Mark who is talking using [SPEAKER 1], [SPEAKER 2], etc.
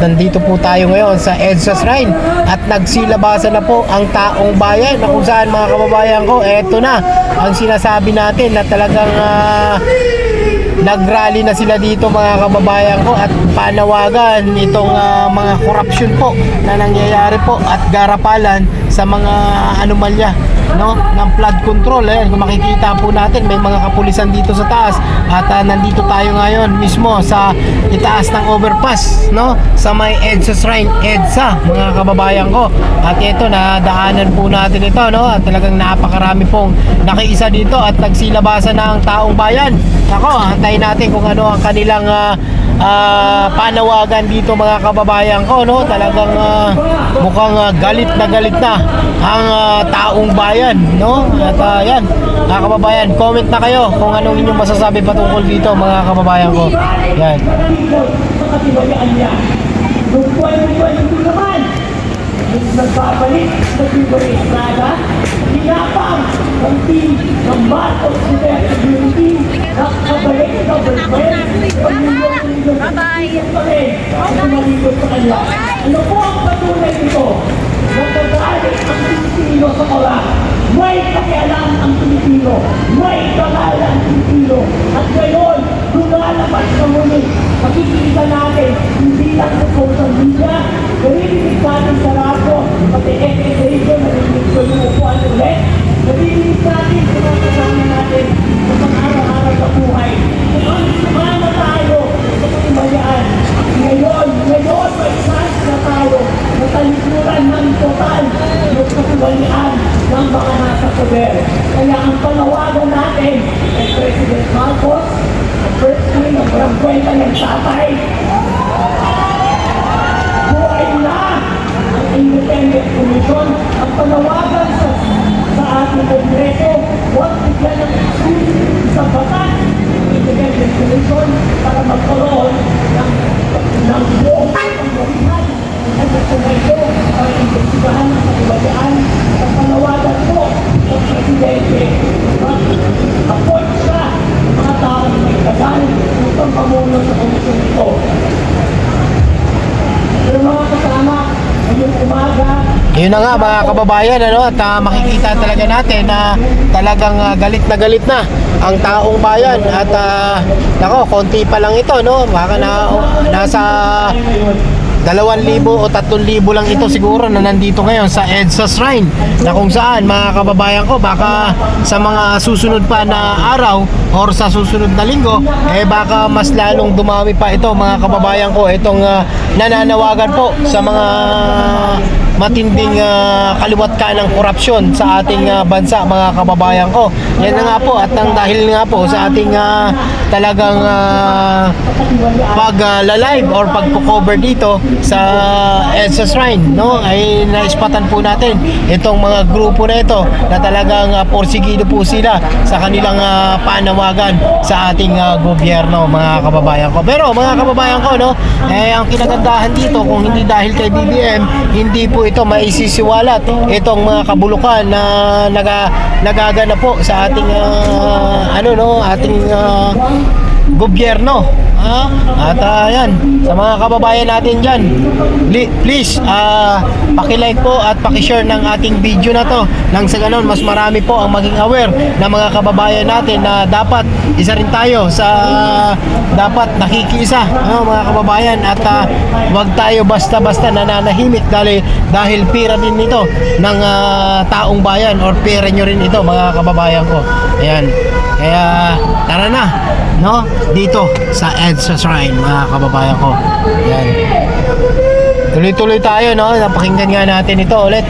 [SPEAKER 1] Nandito po tayo ngayon sa EDSA Shrine at nagsilabasan na po ang taong bayan na kung saan mga kababayan ko, eto na ang sinasabi natin na talagang nagrally na sila dito mga kababayan ko at panawagan itong mga korupsyon po na nangyayari po at garapalan sa mga anomalya ng flood control. Ayan, kung makikita po natin may mga kapulisan dito sa taas at nandito tayo ngayon mismo sa itaas ng overpass sa may EDSA Shrine, EDSA mga kababayan ko. At ito na daanan po natin ito at talagang napakarami pong nakiisa dito at nagsilabasan na ang taong bayan. Ako, antayin natin kung ano ang kanilang panawagan dito mga kababayan ko. Talagang mukhang galit na ang taong bayan at yan mga kababayan, comment na kayo kung anong inyong masasabi patungkol dito mga kababayan ko. Yan.
[SPEAKER 2] Noong 2022 naman, nagbabalik sa Fibra Estrada, hinapang ng team ng Mark of Civil Community na kabalik sa boyfriend, pag-milyon pa rin ang tumalikod sa kanya. Ano po ang patunay nito? Nagagalit ang Pilipino sa ola. May pakialam ang Pilipino. May pangalan ang Pilipino. At ngayon, lumalabas na muli. Makikita natin, hindi lang sa social media, narinig natin sa radyo, pati FM radio, narinig ko yung upuan ulit. Narinig natin sa mga kasama natin sa pang-araw-araw sa buhay. Kung ang sumama tayo sa pagkumayaan, ngayon, may chance na tayo na talikuran ng total ng katuwalian ng mga nasa poder. Kaya ang panawagan natin ay President Marcos, ang first queen ng Barangkwenta ng tatay, buhay na ang Independent Commission. Ang panawagan sa ating Kongreso, huwag bigyan ng isang batas ng Independent Commission para magkaroon ng buong panggalingan at nagpunaydo para imbestigahan ang katiwalaan. Ang panawagan po ng Presidente, mag-appoint siya ng mga taong may tagal upang pamuno sa komisyon ito. Pero mga kasama, ngayong umaga,
[SPEAKER 1] yun na nga mga kababayan at makikita talaga natin na talagang galit na ang taong bayan at konti pa lang ito baka nasa 2,000 o 3,000 lang ito siguro na nandito ngayon sa EDSA Shrine, na kung saan mga kababayan ko baka sa mga susunod pa na araw or sa susunod na linggo baka mas lalong dumami pa ito mga kababayan ko, itong nananawagan po sa mga matinding kaliwat ka ng korupsyon sa ating bansa mga kababayan ko. Yan na nga po at ang dahil nga po sa ating talagang pag-live or pagko-cover dito sa EDSA Shrine ay naispatan po natin itong mga grupo na ito na talagang porsigido po sila sa kanilang panawagan sa ating gobyerno mga kababayan ko. Pero mga kababayan ko ang kinagandahan dito, kung hindi dahil kay BBM, hindi po ito maisisiwalat itong mga kabulukan na nagagana po sa ating ating gobyerno. At yan, sa mga kababayan natin dyan, please pakilike po at pakishare ng ating video na to nang sa ganon mas marami po ang maging aware na mga kababayan natin na dapat isa rin tayo sa dapat nakikiisa mga kababayan at wag tayo basta-basta nananahimik dahil pira din ito ng taong bayan or pira nyo rin ito mga kababayan ko. Ayan, kaya tara na dito sa EDSA Shrine mga kababayan ko. Ayan, tuloy-tuloy tayo napakinggan nga natin ito ulit.